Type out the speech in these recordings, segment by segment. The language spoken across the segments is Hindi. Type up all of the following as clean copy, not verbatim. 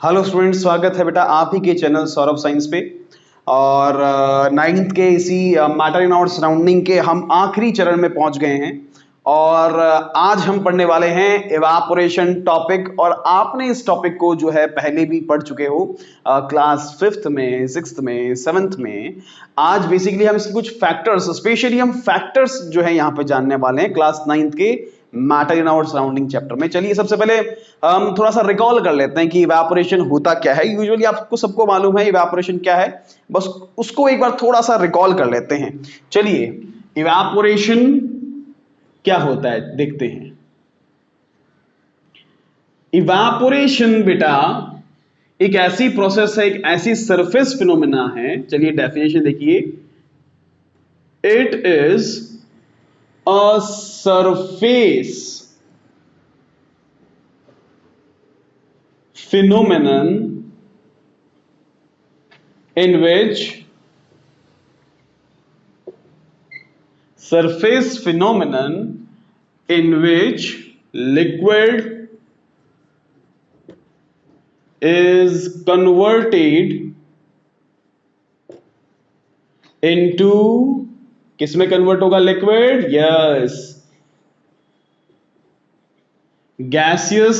हेलो स्टूडेंट, स्वागत है बेटा आप ही के चैनल सौरभ साइंस पे। और नाइन्थ के इसी मैटर इन आवर सराउंडिंग के हम आखिरी चरण में पहुंच गए हैं। और आज हम पढ़ने वाले हैं इवापोरेशन टॉपिक। और आपने इस टॉपिक को जो है पहले भी पढ़ चुके हो क्लास 5th में, 6th में, 7th में। आज बेसिकली हम इसके कुछ फैक्टर्स, स्पेशली हम फैक्टर्स जो है यहाँ पे जानने वाले हैं क्लास 9th के matter in our surrounding chapter में। चलिए सबसे पहले हम थोड़ा सा रिकॉल कर लेते हैं कि इवापोरेशन होता क्या है। यूजुअली आपको सबको मालूम है इवापोरेशन क्या है, बस उसको एक बार थोड़ा सा रिकॉल कर लेते हैं। चलिए इवापोरेशन क्या होता है देखते हैं। इवापोरेशन बेटा एक ऐसी प्रोसेस है, एक ऐसी सरफेस फिनोमेना है। चलिए डेफिनेशन देखिए, it is a surface phenomenon in which liquid is converted into, किसमें कन्वर्ट होगा liquid? Yes, gaseous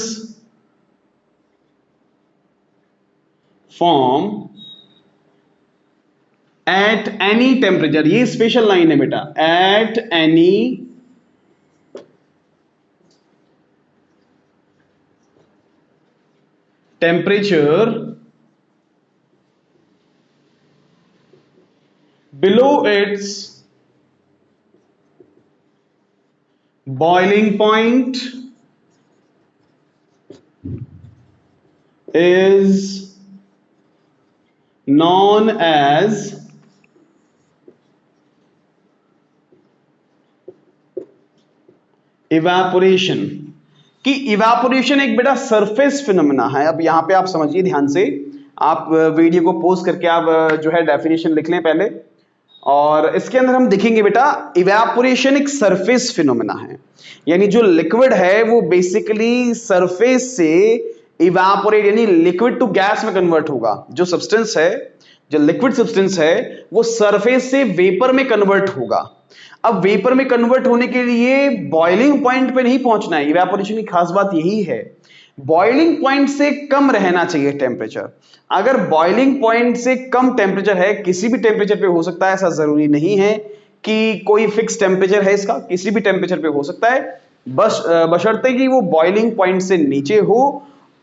form at any temperature. ये स्पेशल लाइन है बेटा, at any temperature below it's boiling point is known as evaporation. कि इवापोरेशन एक बेटा सरफेस फिनोमेना है। अब यहां पे आप समझिए ध्यान से, आप वीडियो को पॉज करके आप जो है डेफिनेशन लिख लें पहले। और इसके अंदर हम देखेंगे बेटा इवापोरेशन एक सरफेस फिनोमेना है, यानी जो लिक्विड है वो बेसिकली सरफेस से इवापोरेट यानी लिक्विड टू गैस में कन्वर्ट होगा। जो सब्सटेंस है, जो लिक्विड सब्सटेंस है, वो सरफेस से वेपर में कन्वर्ट होगा। अब वेपर में कन्वर्ट होने के लिए बॉइलिंग पॉइंट पे नहीं पहुंचना है। इवेपोरेशन की खास बात यही है, बॉइलिंग पॉइंट से कम रहना चाहिए टेम्परेचर। अगर बॉइलिंग पॉइंट से कम टेम्परेचर है, किसी भी टेम्परेचर पे हो सकता है, ऐसा जरूरी नहीं है कि कोई फिक्स टेम्परेचर है इसका, किसी भी टेम्परेचर पे हो सकता है, बस बशर्ते कि वो बॉइलिंग पॉइंट से नीचे हो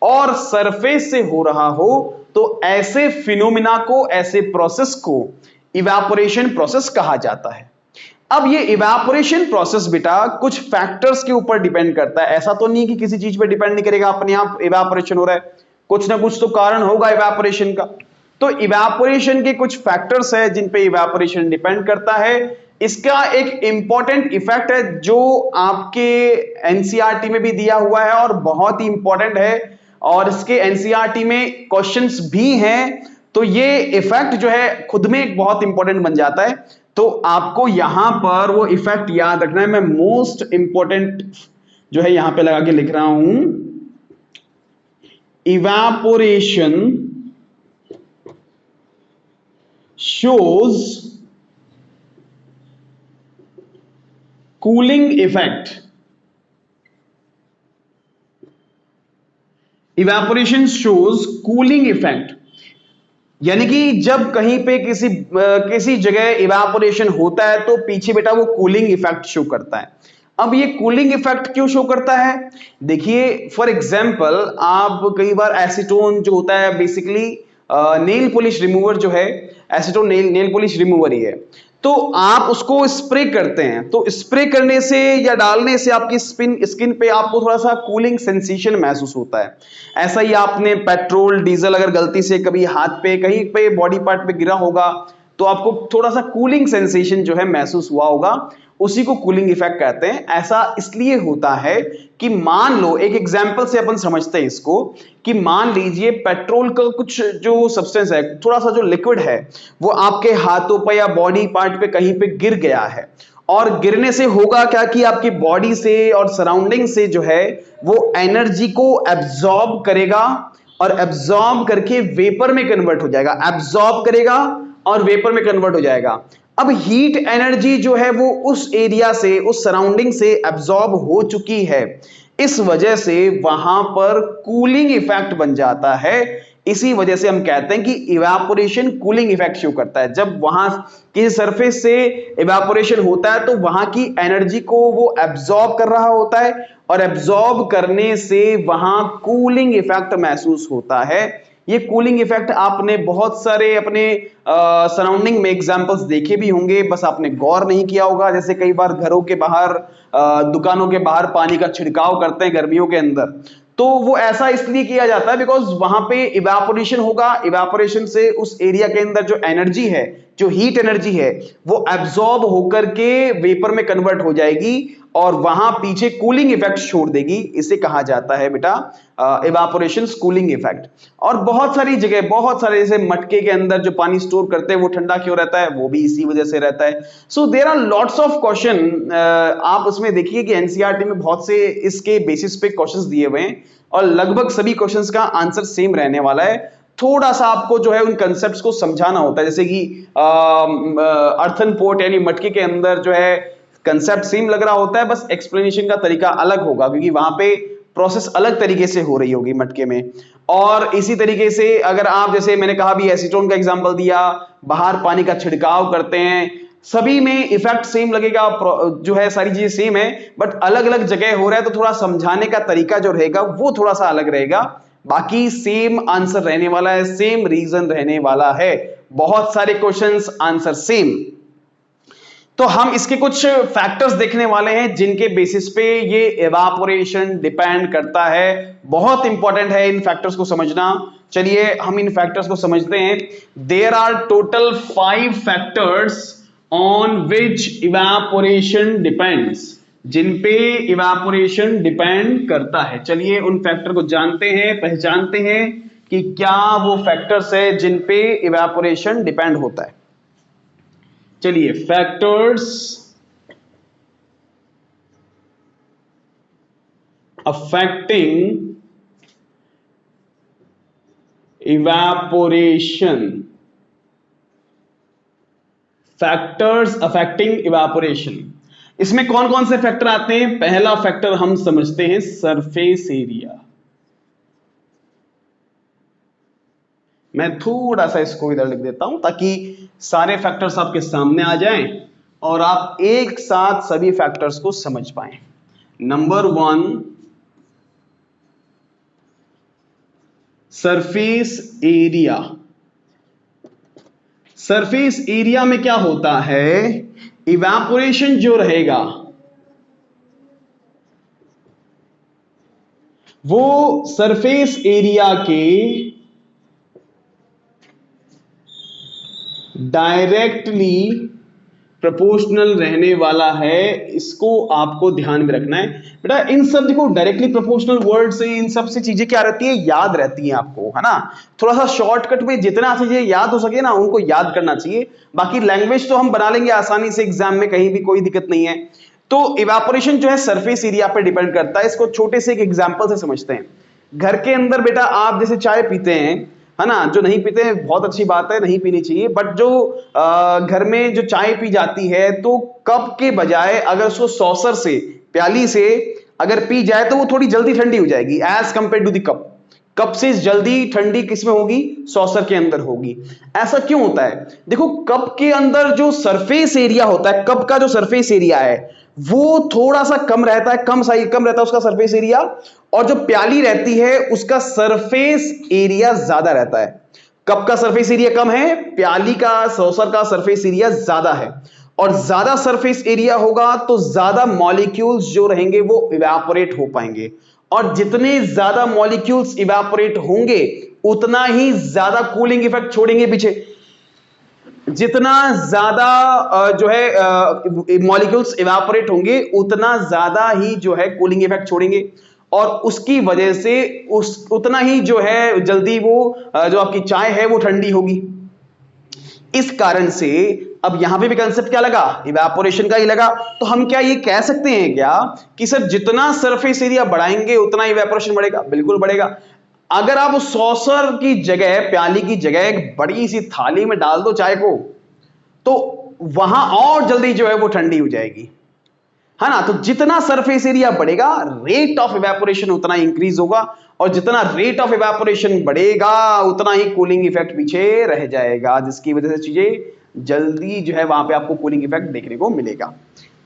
और सरफेस से हो रहा हो, तो ऐसे फिनोमिना को, ऐसे प्रोसेस को इवेपोरेशन प्रोसेस कहा जाता है। अब ये इवेपोरेशन प्रोसेस बेटा कुछ फैक्टर्स के ऊपर डिपेंड करता है। ऐसा तो नहीं कि किसी चीज पे डिपेंड नहीं करेगा, अपने आप इवेपोरेशन हो रहा है, कुछ ना कुछ तो कारण होगा इवेपोरेशन का। तो इवेपोरेशन के कुछ फैक्टर्स है जिन पे इवेपोरेशन डिपेंड करता है। इसका एक इंपॉर्टेंट इफेक्ट है जो आपके एनसीईआरटी में भी दिया हुआ है और बहुत ही इंपॉर्टेंट है, और इसके एनसीईआरटी में क्वेश्चंस भी हैं। तो ये इफेक्ट जो है खुद में एक बहुत इंपॉर्टेंट बन जाता है। तो आपको यहां पर वो इफेक्ट याद रखना है। मैं मोस्ट इंपॉर्टेंट जो है यहां पे लगा के लिख रहा हूं, evaporation shows cooling effect. Evaporation shows cooling effect, यानी कि जब कहीं पे किसी जगह इवेपोरेशन होता है तो पीछे बेटा वो कूलिंग इफेक्ट शो करता है। अब ये कूलिंग इफेक्ट क्यों शो करता है? देखिए फॉर एग्जांपल, आप कई बार एसीटोन जो होता है बेसिकली नेल पॉलिश रिमूवर जो है, एसीटोन नेल पॉलिश रिमूवर ही है, तो आप उसको स्प्रे करते हैं। तो स्प्रे करने से या डालने से आपकी स्किन पे आपको थोड़ा सा कूलिंग सेंसेशन महसूस होता है। ऐसा ही आपने पेट्रोल डीजल अगर गलती से कभी हाथ पे कहीं पे बॉडी पार्ट पे गिरा होगा तो आपको थोड़ा सा कूलिंग सेंसेशन जो है महसूस हुआ होगा, उसी को कूलिंग इफेक्ट कहते हैं। ऐसा इसलिए होता है कि मान लो, एक एग्जांपल से अपन समझते हैं इसको, कि मान लीजिए पेट्रोल का कुछ जो सब्सटेंस है, थोड़ा सा जो लिक्विड है, वो आपके हाथों पे या बॉडी पार्ट पे कहीं पे गिर गया है, और गिरने से होगा क्या कि आपकी बॉडी से और सराउंडिंग से जो है वो एनर्जी को एब्जॉर्ब करेगा और एब्जॉर्ब करके वेपर में कन्वर्ट हो जाएगा, एब्जॉर्ब करेगा और वेपर में कन्वर्ट हो जाएगा। अब हीट एनर्जी जो है वो उस एरिया से, उस सराउंडिंग से एब्जॉर्ब हो चुकी है, इस वजह से वहां पर कूलिंग इफेक्ट बन जाता है। इसी वजह से हम कहते हैं कि इवेपोरेशन कूलिंग इफेक्ट शो करता है। जब वहां किसी सरफेस से इवेपोरेशन होता है तो वहां की एनर्जी को वो एब्जॉर्ब कर रहा होता है और एब्जॉर्ब करने से वहां कूलिंग इफेक्ट महसूस होता है। ये कूलिंग इफेक्ट आपने बहुत सारे अपने सराउंडिंग में एग्जांपल्स देखे भी होंगे, बस आपने गौर नहीं किया होगा। जैसे कई बार घरों के बाहर, दुकानों के बाहर पानी का छिड़काव करते हैं गर्मियों के अंदर, तो वो ऐसा इसलिए किया जाता है बिकॉज वहां पे इवेपोरेशन होगा, इवेपोरेशन से उस एरिया के अंदर जो एनर्जी है, जो हीट एनर्जी है, वो एब्जॉर्ब होकर के वेपर में कन्वर्ट हो जाएगी और वहां पीछे कूलिंग इफेक्ट छोड़ देगी। इसे कहा जाता है बेटा इवेपोरेशन कूलिंग इफेक्ट। और बहुत सारी जगह, बहुत सारे, जैसे मटके के अंदर जो पानी स्टोर करते हैं वो ठंडा क्यों रहता है, वो भी इसी वजह से रहता है। So there are lots of question, आप उसमें देखिए कि एनसीईआरटी में बहुत से इसके बेसिस पे क्वेश्चंस दिए हुए हैं और लगभग सभी क्वेश्चंस का आंसर सेम रहने वाला है। थोड़ा सा आपको जो है उन कंसेप्ट्स को समझाना होता है, जैसे कि अर्थन पोर्ट यानी मटके के अंदर जो है कंसेप्ट सेम लग रहा होता है, बस एक्सप्लेनेशन का तरीका अलग होगा क्योंकि वहां पे प्रोसेस अलग तरीके से हो रही होगी मटके में। और इसी तरीके से अगर आप, जैसे मैंने कहा भी एसीटोन का एग्जांपल दिया, बाहर पानी का छिड़काव करते हैं, सभी में इफेक्ट सेम लगेगा, जो है सारी चीजें सेम है, बट अलग अलग जगह हो रहा है तो थोड़ा समझाने का तरीका जो रहेगा वो थोड़ा सा अलग रहेगा। बाकी सेम आंसर रहने वाला है, सेम रीजन रहने वाला है, बहुत सारे क्वेश्चंस आंसर सेम। तो हम इसके कुछ फैक्टर्स देखने वाले हैं जिनके बेसिस पे ये इवेपोरेशन डिपेंड करता है। बहुत इंपॉर्टेंट है इन फैक्टर्स को समझना। चलिए हम इन फैक्टर्स को समझते हैं। There are total 5 factors on which evaporation depends, जिन पे इवेपोरेशन डिपेंड करता है। चलिए उन फैक्टर को जानते हैं, पहचानते हैं कि क्या वो फैक्टर्स है जिन पे इवेपोरेशन डिपेंड होता है। चलिए factors affecting evaporation, factors affecting evaporation, इसमें कौन कौन से फैक्टर आते हैं? पहला फैक्टर हम समझते हैं सरफेस एरिया। मैं थोड़ा सा इसको इधर लिख देता हूं ताकि सारे फैक्टर्स आपके सामने आ जाएं और आप एक साथ सभी फैक्टर्स को समझ पाएं। Number 1, surface area. Surface area में क्या होता है, इवेपोरेशन जो रहेगा वो सरफेस एरिया के डायरेक्टली प्रोपोर्शनल रहने वाला है। इसको आपको ध्यान में रखना है बेटा। इन सब देखो, डायरेक्टली प्रोपोर्शनल वर्ड से इन सब से चीजें क्या रहती है, याद रहती हैं आपको, है ना। थोड़ा सा शॉर्टकट में जितना चीजें याद हो सके ना उनको याद करना चाहिए। बाकी लैंग्वेज तो हम बना लेंगे आसानी से एग्जाम में, कहीं भी कोई दिक्कत नहीं है। तो इवेपोरेशन जो है सरफेस एरिया पर डिपेंड करता है। इसको छोटे से एक एग्जाम्पल से समझते हैं। घर के अंदर बेटा आप जैसे चाय पीते हैं, है ना, जो नहीं पीते हैं बहुत अच्छी बात है, नहीं पीनी चाहिए, बट जो घर में जो चाय पी जाती है तो कप के बजाय अगर उसको सॉसर से, प्याली से अगर पी जाए तो वो थोड़ी जल्दी ठंडी हो जाएगी as compare to the cup. Cup से जल्दी ठंडी किसमें होगी, सॉसर के अंदर होगी। ऐसा क्यों होता है? देखो कप के अंदर जो सरफेस एरिया होता है, कप का जो सरफेस एरिया है वो थोड़ा सा कम रहता है, कम रहता है उसका सरफेस एरिया, और जो प्याली रहती है उसका सरफेस एरिया ज्यादा रहता है। कप का सरफेस एरिया कम है, प्याली का, सॉसर का सरफेस एरिया ज्यादा है। और ज्यादा सरफेस एरिया होगा तो ज्यादा मॉलिक्यूल्स जो रहेंगे वो इवेपोरेट हो पाएंगे, और जितने ज्यादा मॉलिक्यूल्स इवेपोरेट होंगे उतना ही ज्यादा कूलिंग इफेक्ट छोड़ेंगे पीछे। जितना ज्यादा जो है मॉलिक्यूल्स इवेपोरेट होंगे उतना ज्यादा ही जो है कूलिंग इफेक्ट छोड़ेंगे, और उसकी वजह से उतना ही जो है जल्दी वो जो आपकी चाय है वो ठंडी होगी। इस कारण से अब यहां पे भी कंसेप्ट क्या लगा, इवेपोरेशन का ही लगा। तो हम क्या ये कह सकते हैं क्या कि सर जितना सरफेस एरिया बढ़ाएंगे उतना इवेपोरेशन बढ़ेगा? बिल्कुल बढ़ेगा। अगर आप उस सॉसर की जगह, प्याली की जगह एक बड़ी सी थाली में डाल दो चाय को, तो वहां और जल्दी जो है वो ठंडी हो जाएगी, है ना। तो जितना सरफेस एरिया बढ़ेगा, रेट ऑफ इवेपोरेशन उतना इंक्रीज होगा, और जितना रेट ऑफ इवेपोरेशन बढ़ेगा उतना ही कूलिंग इफेक्ट पीछे रह जाएगा, जिसकी वजह से चीजें जल्दी जो है वहां पे आपको कूलिंग इफेक्ट देखने को मिलेगा।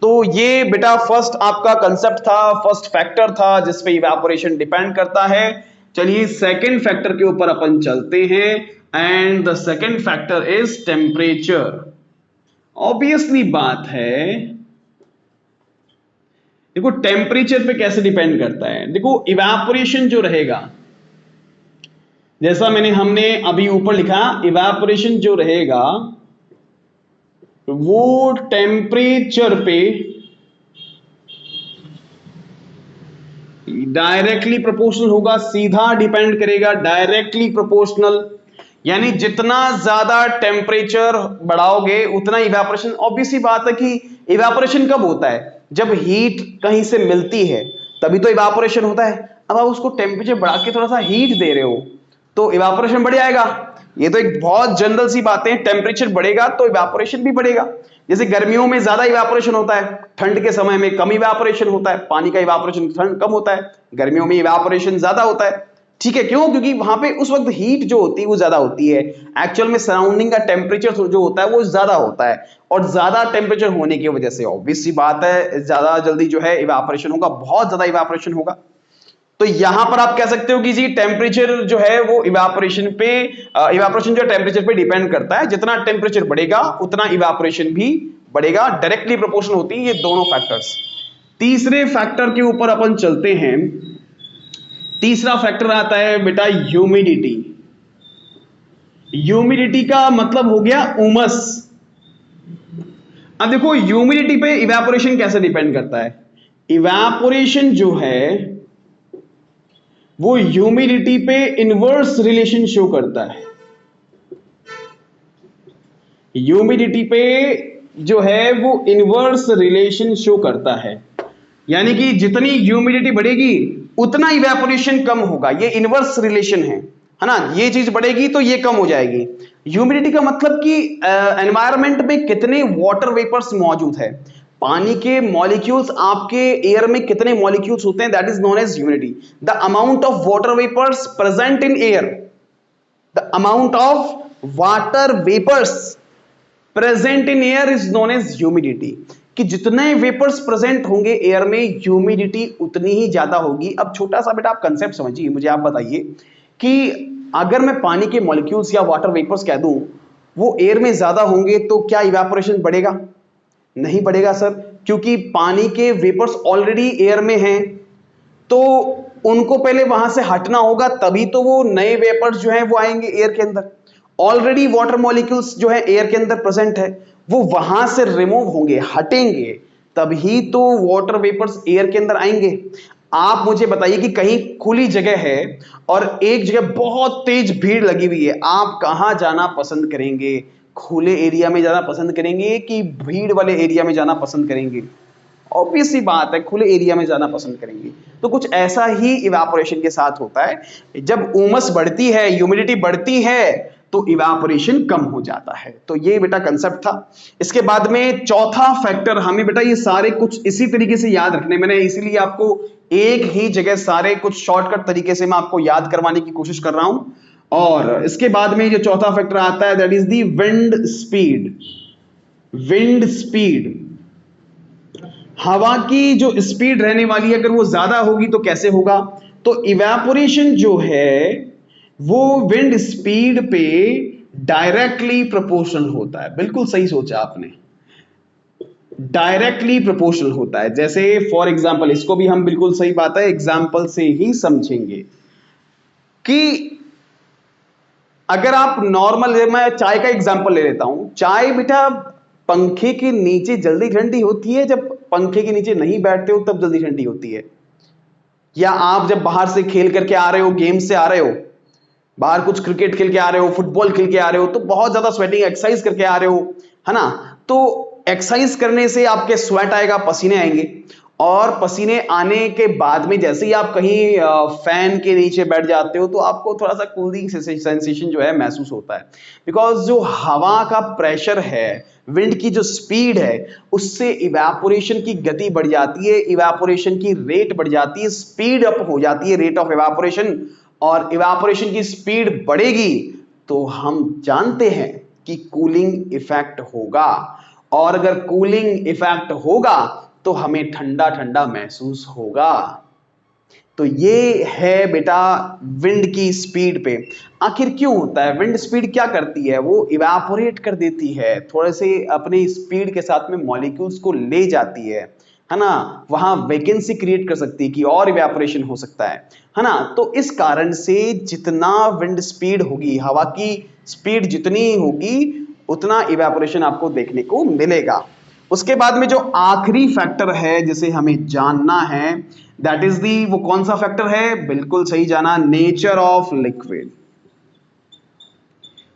तो ये बेटा फर्स्ट आपका कंसेप्ट था, फर्स्ट फैक्टर था जिसपे इवेपोरेशन डिपेंड करता है। चलिए सेकंड फैक्टर के ऊपर अपन चलते हैं, and the second factor is temperature. Obviously बात है, देखो टेम्परेचर पे कैसे डिपेंड करता है। देखो इवेपोरेशन जो रहेगा, जैसा हमने अभी ऊपर लिखा, इवेपोरेशन जो रहेगा वो टेम्परेचर पे डायरेक्टली प्रोपोर्शनल होगा, सीधा डिपेंड करेगा, डायरेक्टली प्रोपोर्शनल। यानी जितना ज्यादा टेम्परेचर बढ़ाओगे उतना इवेपोरेशन। ऑब्वियसली बात है कि इवेपोरेशन कब होता है, जब हीट कहीं से मिलती है तभी तो इवेपोरेशन होता है। अब आप उसको टेम्परेचर बढ़ा के थोड़ा सा हीट दे रहे हो तो इवेपोरेशन बढ़ जाएगा। ये तो एक बहुत जनरल सी बात है, टेम्परेचर बढ़ेगा तो इवेपोरेशन भी बढ़ेगा। जैसे गर्मियों में ज्यादा इवेपोरेशन होता है, ठंड के समय में कम इवेपोरेशन होता है। पानी का इवेपोरेशन ठंड कम होता है, गर्मियों में इवेपोरेशन ज्यादा होता है। ठीक है, क्यों? क्योंकि वहां पे उस वक्त हीट जो होती है वो ज्यादा होती है, एक्चुअल में सराउंडिंग का टेम्परेचर जो होता है वो ज्यादा होता है, और ज्यादा टेम्परेचर होने की वजह से ऑब्वियस सी बात है ज्यादा जल्दी जो है इवेपोरेशन होगा, बहुत ज्यादा इवेपोरेशन होगा। तो यहां पर आप कह सकते हो कि जी टेम्परेचर जो है वो इवेपोरेशन जो टेम्परेचर पे डिपेंड करता है। जितना टेम्परेचर बढ़ेगा उतना इवेपोरेशन भी बढ़ेगा, डायरेक्टली प्रोपोर्शनल होती है ये दोनों फैक्टर्स। तीसरे फैक्टर के ऊपर अपन चलते हैं। तीसरा फैक्टर आता है बेटा ह्यूमिडिटी। ह्यूमिडिटी का मतलब हो गया उमस। अब देखो ह्यूमिडिटी पे इवेपोरेशन कैसे डिपेंड करता है। इवेपोरेशन जो है वो ह्यूमिडिटी पे इनवर्स रिलेशन शो करता है। ह्यूमिडिटी पे जो है वो इनवर्स रिलेशन शो करता है, यानी कि जितनी ह्यूमिडिटी बढ़ेगी उतना इवेपोरेशन कम होगा। ये इनवर्स रिलेशन है ना। ये चीज बढ़ेगी तो ये कम हो जाएगी। ह्यूमिडिटी का मतलब कि एनवायरनमेंट में कितने वाटर वेपर्स मौजूद है, पानी के मॉलिक्यूल्स, आपके एयर में कितने मॉलिक्यूल्स होते हैं, that is known as humidity. The amount of water vapours present in air, the amount of water vapours present in air is known as humidity. कि जितने वेपर्स प्रेजेंट होंगे एयर में ह्यूमिडिटी उतनी ही ज्यादा होगी। अब छोटा सा बेटा आप कंसेप्ट समझिए, मुझे आप बताइए कि अगर मैं पानी के मॉलिक्यूल्स या वाटर वेपर्स कह दूं वो एयर में ज्यादा होंगे तो क्या इवेपोरेशन बढ़ेगा? नहीं बढ़ेगा सर, क्योंकि पानी के वेपर्स ऑलरेडी एयर में हैं, तो उनको पहले वहां से हटना होगा तभी तो वो नए वेपर्स जो हैं वो आएंगे एयर के अंदर। ऑलरेडी वाटर मॉलिक्यूल्स जो है एयर के अंदर प्रेजेंट है, वो वहां से रिमूव होंगे, हटेंगे, तभी तो वाटर वेपर्स एयर के अंदर आएंगे। आप मुझे बताइए कि कहीं खुली जगह है और एक जगह बहुत तेज भीड़ लगी हुई है, आप कहां जाना पसंद करेंगे? खुले एरिया में जाना पसंद करेंगे कि भीड़ वाले एरिया में जाना पसंद करेंगे? ऑब्वियस सी बात है खुले एरिया में जाना पसंद करेंगे। तो कुछ ऐसा ही इवेपोरेशन के साथ होता है, जब उमस बढ़ती है, ह्यूमिडिटी बढ़ती है, तो इवेपोरेशन कम हो जाता है। तो ये बेटा कंसेप्ट था। इसके बाद में चौथा फैक्टर, हमें बेटा ये सारे कुछ इसी तरीके से याद रखने, मैंने इसीलिए आपको एक ही जगह सारे कुछ शॉर्टकट तरीके से मैं आपको याद करवाने की कोशिश कर रहा हूं। और इसके बाद में जो चौथा फैक्टर आता है that is the wind speed. Wind speed, हवा की जो स्पीड रहने वाली है अगर वो ज्यादा होगी तो कैसे होगा? तो इवेपोरेशन जो है वो विंड स्पीड पे डायरेक्टली प्रोपोर्शनल होता है। बिल्कुल सही सोचा आपने, डायरेक्टली प्रोपोर्शनल होता है। जैसे फॉर एग्जांपल, इसको भी हम बिल्कुल सही बात है एग्जांपल से ही समझेंगे कि अगर आप नॉर्मल, मैं चाय का एग्जांपल ले लेता हूं। चाय बेटा पंखे के नीचे जल्दी ठंडी होती है, जब पंखे के नीचे नहीं बैठते हो तब जल्दी ठंडी होती है। या आप जब बाहर से खेल करके आ रहे हो, गेम से आ रहे हो, बाहर कुछ क्रिकेट खेल के आ रहे हो, फुटबॉल खेल के आ रहे हो, तो बहुत ज्यादा स्वेटिंग, एक्सरसाइज करके आ रहे हो, है ना। तो एक्सरसाइज करने से आपके स्वेट आएगा, पसीने आएंगे, और पसीने आने के बाद में जैसे ही आप कहीं फैन के नीचे बैठ जाते हो तो आपको थोड़ा सा कूलिंग सेंसेशन जो है महसूस होता है, बिकॉज जो हवा का प्रेशर है, विंड की जो स्पीड है, उससे इवेपोरेशन की गति बढ़ जाती है, इवेपोरेशन की रेट बढ़ जाती है, स्पीड अप हो जाती है, रेट ऑफ इवेपोरेशन, और इवेपोरेशन की स्पीड बढ़ेगी तो हम जानते हैं कि कूलिंग इफेक्ट होगा, और अगर कूलिंग इफेक्ट होगा तो हमें ठंडा ठंडा महसूस होगा। तो ये है बेटा विंड की स्पीड पे। आखिर क्यों होता है? विंड स्पीड क्या करती है? वो इवेपोरेट कर देती है, थोड़े से अपनी स्पीड के साथ में मॉलिक्यूल्स को ले जाती है ना, वहां वैकेंसी क्रिएट कर सकती है कि और इवेपोरेशन हो सकता है ना। तो इस कारण से जितना विंड स्पीड होगी, हवा की स्पीड जितनी होगी, उतना इवेपोरेशन आपको देखने को मिलेगा। उसके बाद में जो आखिरी फैक्टर है जिसे हमें जानना है, दैट इज दी, वो कौन सा फैक्टर है? बिल्कुल सही जाना, nature of liquid.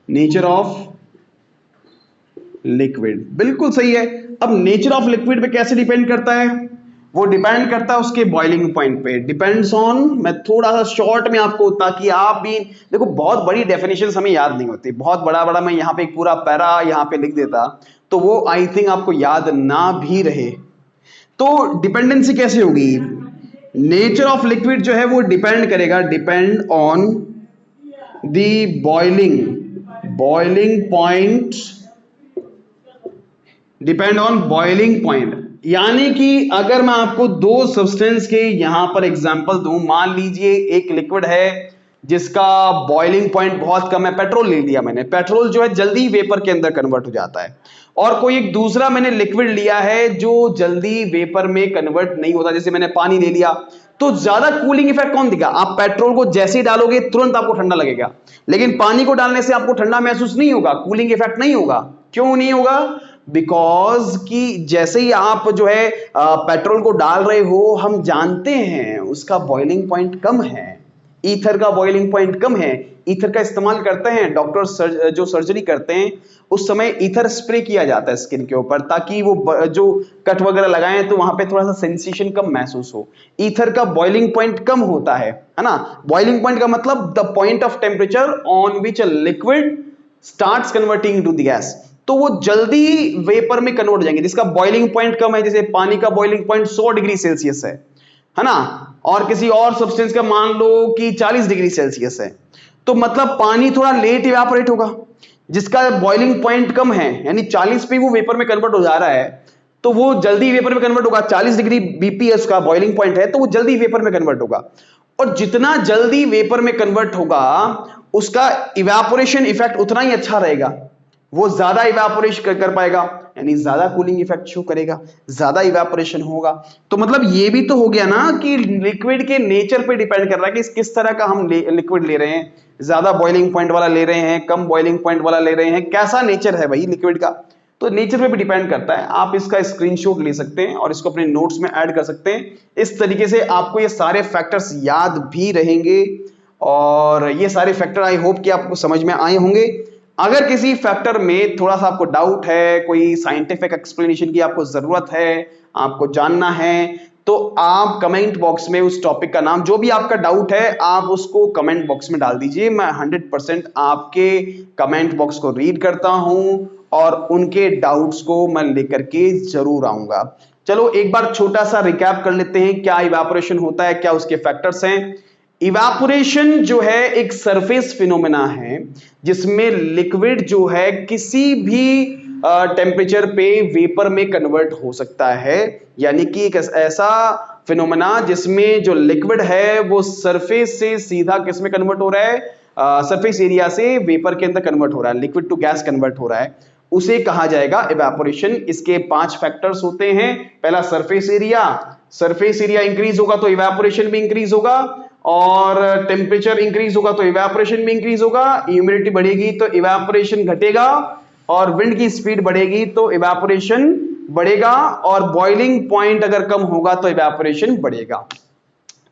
Nature of liquid, बिल्कुल सही है। अब नेचर ऑफ लिक्विड पे कैसे डिपेंड करता है? वो डिपेंड करता है उसके बॉइलिंग पॉइंट पे, डिपेंड्स ऑन, मैं थोड़ा सा शॉर्ट में आपको, ताकि आप भी देखो, बहुत बड़ी डेफिनेशन हमें याद नहीं होती, बहुत बड़ा बड़ा मैं यहाँ पे एक पूरा पैरा यहाँ पे लिख देता तो वो आई थिंक आपको याद ना भी रहे। तो डिपेंडेंसी कैसे होगी? नेचर ऑफ लिक्विड जो है वो डिपेंड करेगा, depend on the boiling point, depend on boiling point. यानी कि अगर मैं आपको दो सब्सटेंस के यहां पर एग्जांपल दूं, मान लीजिए एक लिक्विड है जिसका बॉइलिंग पॉइंट बहुत कम है, पेट्रोल ले लिया मैंने, पेट्रोल जो है जल्दी वेपर के अंदर कन्वर्ट हो जाता है, और कोई एक दूसरा मैंने लिक्विड लिया है जो जल्दी वेपर में कन्वर्ट नहीं होता, जैसे मैंने पानी ले लिया, तो ज्यादा कूलिंग इफेक्ट कौन दिखा? आप पेट्रोल को जैसे ही डालोगे तुरंत आपको ठंडा लगेगा, लेकिन पानी को डालने से आपको ठंडा महसूस नहीं होगा, कूलिंग इफेक्ट नहीं होगा। क्यों नहीं होगा? बिकॉज कि जैसे ही आप जो है पेट्रोल को डाल रहे हो, हम जानते हैं उसका बॉइलिंग पॉइंट कम है, ईथर का बॉइलिंग पॉइंट कम है, ईथर का इस्तेमाल करते हैं डॉक्टर जो सर्जरी करते हैं उस समय ईथर स्प्रे किया जाता है स्किन के ऊपर, ताकि वो जो कट वगैरह लगाएं तो वहां पे थोड़ा सा सेंसेशन कम महसूस हो। ईथर का बॉइलिंग पॉइंट कम होता है ना। बॉइलिंग पॉइंट का मतलब the point of temperature on which a liquid starts converting to the gas, तो वो जल्दी वेपर में कन्वर्ट हो जाएंगे, जिसका बॉइलिंग पॉइंट कम है, जैसे पानी का बॉइलिंग पॉइंट 100 डिग्री सेल्सियस है ना, और किसी और सब्सटेंस का मान लो कि 40 डिग्री सेल्सियस है, तो मतलब पानी थोड़ा लेट इवेपोरेट होगा, जिसका बॉइलिंग पॉइंट कम है, यानी 40 पे वो वेपर में कन्वर्ट हो जा रहा है, तो वो जल्दी वेपर में कन्वर्ट होगा। 40 डिग्री बीपीएस का बॉइलिंग पॉइंट है, तो वो जल्दी वेपर में कन्वर्ट होगा, और जितना जल्दी वेपर में कन्वर्ट होगा उसका इवेपोरेशन इफेक्ट उतना ही अच्छा रहेगा, वो ज्यादा इवेपोरेशन कर पाएगा, यानी ज्यादा कूलिंग इफेक्ट शो करेगा, ज्यादा इवेपोरेशन होगा। तो मतलब ये भी तो हो गया ना कि लिक्विड के नेचर पे डिपेंड कर रहा है कि किस तरह का हम लिक्विड ले रहे हैं, ज्यादा बॉइलिंग पॉइंट वाला ले रहे हैं, कम बॉइलिंग पॉइंट वाला ले रहे हैं, कैसा नेचर है भाई लिक्विड का, तो नेचर पे भी डिपेंड करता है। आप इसका स्क्रीनशॉट ले सकते हैं और इसको अपने नोट्स में ऐड कर सकते हैं, इस तरीके से आपको ये सारे फैक्टर्स याद भी रहेंगे, और ये सारे फैक्टर आई होप कि आपको समझ में आए होंगे। अगर किसी फैक्टर में थोड़ा सा आपको डाउट है, कोई साइंटिफिक एक्सप्लेनेशन की आपको जरूरत है, आपको जानना है, तो आप कमेंट बॉक्स में उस टॉपिक का नाम, जो भी आपका डाउट है आप उसको कमेंट बॉक्स में डाल दीजिए। मैं 100% आपके कमेंट बॉक्स को रीड करता हूं और उनके डाउट्स को मैं लेकर के जरूर आऊंगा। चलो एक बार छोटा सा रिकैप कर लेते हैं, क्या इवेपोरेशन होता है, क्या उसके फैक्टर्स हैं। इवेपोरेशन जो है एक सरफेस फिनोमेना है जिसमें लिक्विड जो है किसी भी टेम्परेचर पे वेपर में कन्वर्ट हो सकता है, यानी कि एक ऐसा फिनोमेना जिसमें जो लिक्विड है वो सरफेस से सीधा किस में कन्वर्ट हो रहा है, सरफेस एरिया से वेपर के अंदर कन्वर्ट हो रहा है, लिक्विड टू गैस कन्वर्ट हो रहा है, उसे कहा जाएगा इवेपोरेशन। इसके 5 फैक्टर्स होते हैं। पहला सरफेस एरिया इंक्रीज होगा तो इवेपोरेशन भी इंक्रीज होगा, और टेम्परेचर इंक्रीज होगा तो इवेपोरेशन भी इंक्रीज होगा, ह्यूमिडिटी बढ़ेगी तो इवेपोरेशन घटेगा, और विंड की स्पीड बढ़ेगी तो इवेपोरेशन बढ़ेगा, और बॉइलिंग पॉइंट अगर कम होगा तो इवेपोरेशन बढ़ेगा।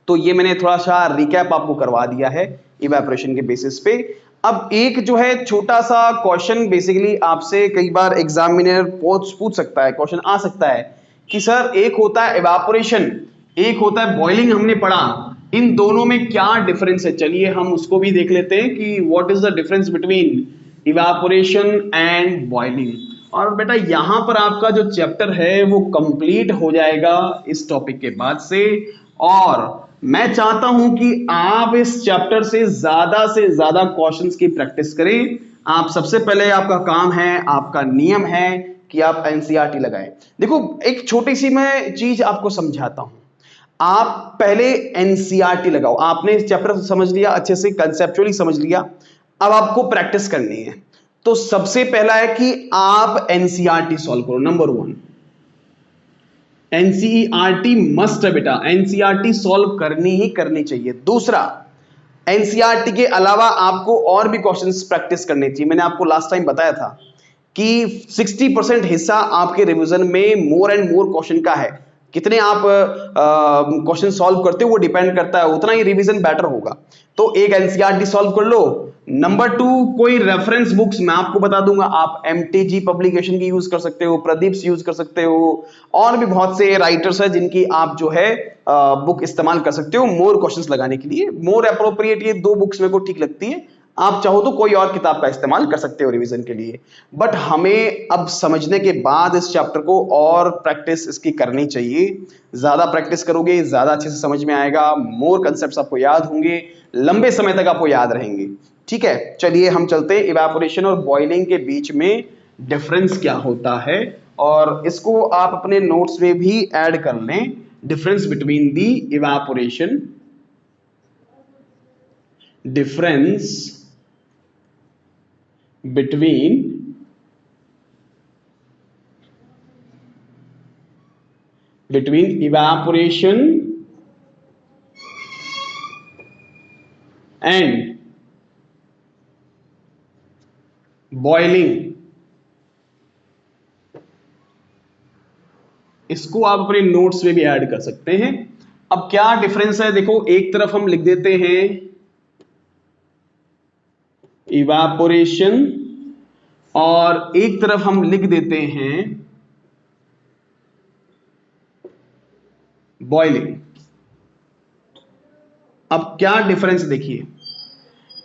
तो ये मैंने थोड़ा सा रिकैप आपको करवा दिया है इवेपोरेशन के बेसिस पे। अब एक जो है छोटा सा क्वेश्चन बेसिकली आपसे कई बार एग्जामिनर पूछ सकता है, क्वेश्चन आ सकता है कि सर एक होता है इवापोरेशन, एक होता है बॉइलिंग, हमने पढ़ा, इन दोनों में क्या डिफरेंस है। चलिए हम उसको भी देख लेते हैं कि what is the difference between evaporation and boiling. और बेटा यहां पर आपका जो चैप्टर है वो कंप्लीट हो जाएगा इस टॉपिक के बाद से। और मैं चाहता हूं कि आप इस चैप्टर से ज्यादा क्वेश्चंस की प्रैक्टिस करें। आप सबसे पहले आपका काम है, आपका नियम है कि आप एनसीईआरटी लगाएं। देखो एक छोटी सी मैं चीज आपको समझाता हूं। आप पहले एनसीईआरटी लगाओ, आपने इस चैप्टर समझ लिया, अच्छे से कंसेप्चुअली समझ लिया, अब आपको प्रैक्टिस करनी है। तो सबसे पहला है कि आप एनसीईआरटी सॉल्व करो, नंबर 1। एनसीईआरटी मस्ट है बेटा, एनसीईआरटी सॉल्व करनी ही करनी चाहिए। दूसरा, एनसीईआरटी के अलावा आपको और भी क्वेश्चंस प्रैक्टिस करनी चाहिए। मैंने आपको लास्ट टाइम बताया था कि 60% हिस्सा आपके रिवीजन में मोर एंड मोर क्वेश्चन का है। कितने आप क्वेश्चन सॉल्व करते हो वो डिपेंड करता है, उतना ही रिवीजन बेटर होगा। तो एक एनसीईआरटी सॉल्व कर लो। नंबर 2, कोई रेफरेंस बुक्स मैं आपको बता दूंगा, आप एमटीजी पब्लिकेशन की यूज कर सकते हो, प्रदीप यूज कर सकते हो, और भी बहुत से राइटर्स हैं जिनकी आप जो है बुक इस्तेमाल कर सकते हो मोर क्वेश्चंस लगाने के लिए। मोर अप्रोप्रिएट ये 2 बुक्स मेरे को ठीक लगती है, आप चाहो तो कोई और किताब का इस्तेमाल कर सकते हो रिवीजन के लिए। बट हमें अब समझने के बाद इस चैप्टर को और प्रैक्टिस इसकी करनी चाहिए। ज्यादा प्रैक्टिस करोगे ज्यादा अच्छे से समझ में आएगा, मोर कंसेप्ट्स आपको याद होंगे, लंबे समय तक आपको याद रहेंगे। ठीक है, चलिए हम चलते हैं इवेपोरेशन और बॉइलिंग के बीच में डिफरेंस क्या होता है, और इसको आप अपने नोट्स में भी ऐड कर लें। Difference between the evaporation, difference between evaporation and boiling, इसको आप अपने नोट्स में भी ऐड कर सकते हैं। अब क्या डिफरेंस है देखो, एक तरफ हम लिख देते हैं इवेपोरेशन और एक तरफ हम लिख देते हैं बॉइलिंग। अब क्या डिफरेंस देखिए,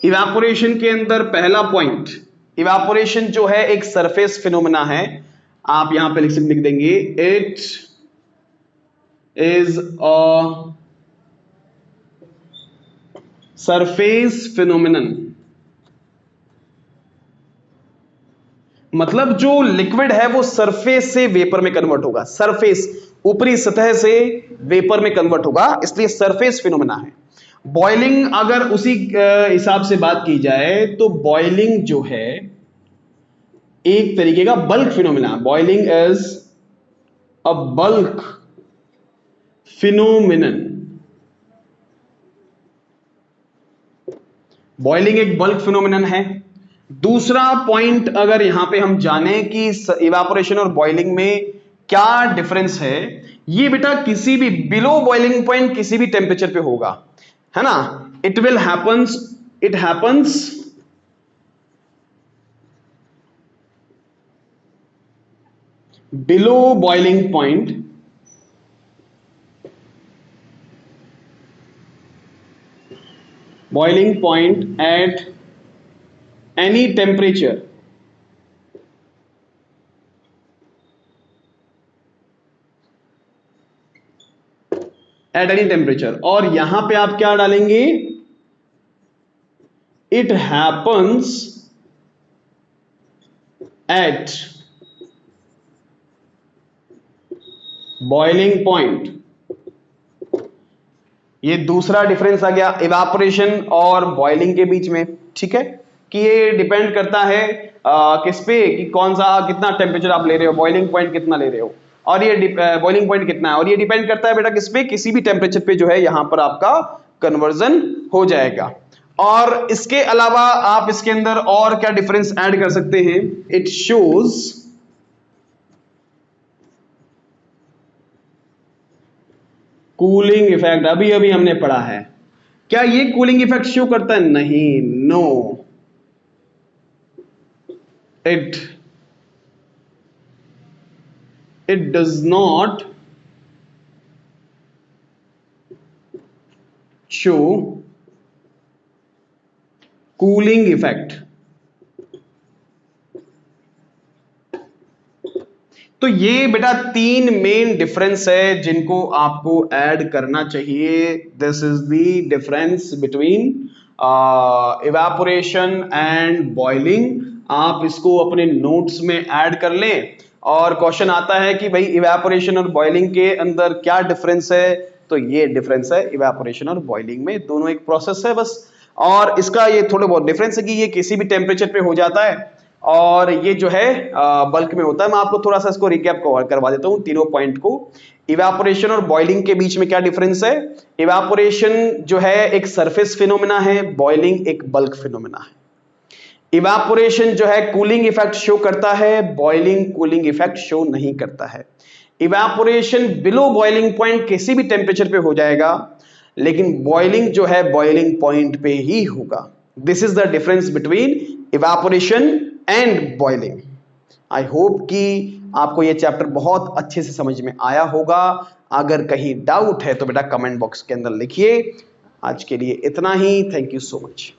इवेपोरेशन के अंदर पहला पॉइंट, इवेपोरेशन जो है एक सरफेस फिनोमेना है। आप यहां पे लिख देंगे it is a surface phenomenon. मतलब जो लिक्विड है वो सरफेस से वेपर में कन्वर्ट होगा, सरफेस ऊपरी सतह से वेपर में कन्वर्ट होगा, इसलिए सरफेस फिनोमेना है। बॉइलिंग अगर उसी हिसाब से बात की जाए तो बॉइलिंग जो है एक तरीके का bulk phenomena. Boiling is a bulk phenomenon. Boiling एक बल्क फिनोमेनन है। दूसरा पॉइंट अगर यहां पे हम जाने कि इवेपोरेशन और बॉइलिंग में क्या डिफरेंस है, ये बेटा किसी भी बिलो बॉइलिंग पॉइंट किसी भी टेम्परेचर पे होगा, है ना। It will happens, it happens below boiling point, boiling point at any temperature, at any temperature। और यहां पे आप क्या डालेंगे, it happens at boiling point। ये दूसरा डिफरेंस आ गया इवेपोरेशन और बॉइलिंग के बीच में। ठीक है, कि ये डिपेंड करता है किस पे, कि कौन सा कितना टेम्परेचर आप ले रहे हो, बॉइलिंग पॉइंट कितना ले रहे हो, और ये बॉइलिंग पॉइंट कितना है, और ये डिपेंड करता है बेटा किस पे, किसी भी टेम्परेचर पे जो है यहां पर आपका कन्वर्जन हो जाएगा। और इसके अलावा आप इसके अंदर और क्या डिफरेंस ऐड कर सकते हैं, इट शोज कूलिंग इफेक्ट। अभी अभी हमने पढ़ा है, क्या ये कूलिंग इफेक्ट शो करता है, नहीं, no, it does not show cooling effect. तो ये बेटा तीन मेन डिफरेंस है जिनको आपको ऐड करना चाहिए। This is the difference between evaporation and boiling. आप इसको अपने नोट्स में ऐड कर लें और क्वेश्चन आता है कि भाई इवेपोरेशन और बॉइलिंग के अंदर क्या डिफरेंस है, तो ये डिफरेंस है इवेपोरेशन और बॉइलिंग में, दोनों एक प्रोसेस है बस। और इसका ये थोड़े बहुत डिफरेंस है कि ये किसी भी टेम्परेचर पे हो जाता है और ये जो है बल्क में होता है। मैं आपको थोड़ा सा इसको रिकैप करवा देता हूं तीनों पॉइंट को। इवेपोरेशन और बॉइलिंग के बीच में क्या डिफरेंस है? इवेपोरेशन जो है एक सरफेस फिनोमेना है, बॉइलिंग एक बल्क फिनोमेना है। इवेपोरेशन जो है कूलिंग इफेक्ट शो करता है, बॉइलिंग कूलिंग इफेक्ट शो नहीं करता है। इवेपोरेशन बिलो बॉइलिंग पॉइंट किसी भी टेम्परेचर पे हो जाएगा, लेकिन बॉइलिंग जो है बॉइलिंग पॉइंट पे ही होगा। This is the difference between evaporation and boiling. I hope कि आपको यह चैप्टर बहुत अच्छे से समझ में आया होगा। अगर कहीं डाउट है तो बेटा कमेंट बॉक्स के अंदर लिखिए। आज के लिए इतना ही। Thank you so much.